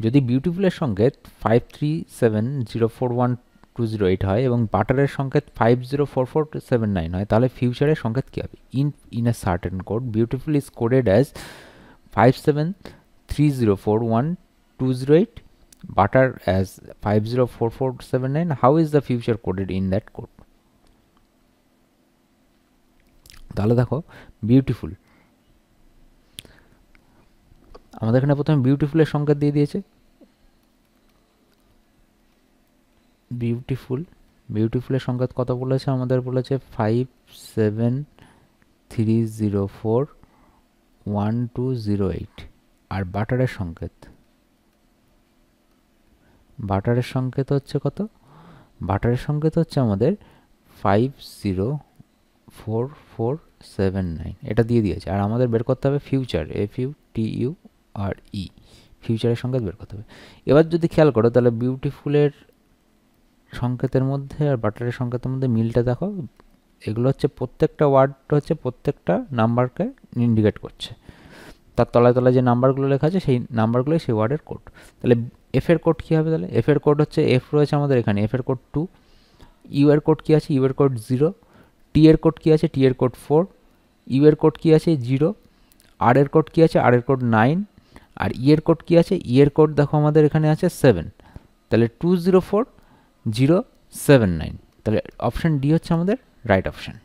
যদি বিউটিফুলের সংকেত 5370412008 হয় এবং বাটারের সংকেত 504479 হয়, তাহলে ফিউচারের সংকেত কী হবে? In a certain code, beautiful is coded as 5730412008, butter as 504479. How is the future coded in that code? তাহলে দেখো বিউটিফুল, আমাদের এখানে প্রথমে বিউটিফুলের সংকেত দিয়ে দিয়েছে। বিউটিফুলের সংকেত কত বলেছে আমাদের? বলেছে 5730412008। আর বাটারের সংকেত হচ্ছে কত? বাটারের সংকেত হচ্ছে আমাদের 504479, এটা দিয়ে দিয়েছে। আর আমাদের বের করতে হবে ফিউচার, FUTURE, ফিউচারের সংকেত বের করতে হবে। এবার যদি খেয়াল করো তাহলে বিউটিফুলের সংকেতের মধ্যে আর বাটারের সংকেতের মধ্যে মিলটা দেখো। এগুলো হচ্ছে প্রত্যেকটা ওয়ার্ড হচ্ছে প্রত্যেকটা নাম্বারকে ইন্ডিকেট করছে। তার তলায় তলায় যে নাম্বারগুলো লেখা আছে সেই নাম্বারগুলোই সেই ওয়ার্ডের কোড। তাহলে এফ এর কোড কী হবে? তাহলে এফ এর কোড হচ্ছে, এফ রয়েছে আমাদের এখানে, এফ এর কোড 2, ইউ এর কোড কী আছে? ইউ এর কোড 0, টি এর কোড কী আছে? টি এর কোড 4, ইউ এর কোড কী আছে? 0, আর এর কোড কী আছে? আর এর কোড 9, আর ই এর কোড কী আছে? ই এর কোড দেখো আমাদের এখানে আছে 7। তাহলে 204079, তাহলে অপশান ডি হচ্ছে আমাদের রাইট অপশান।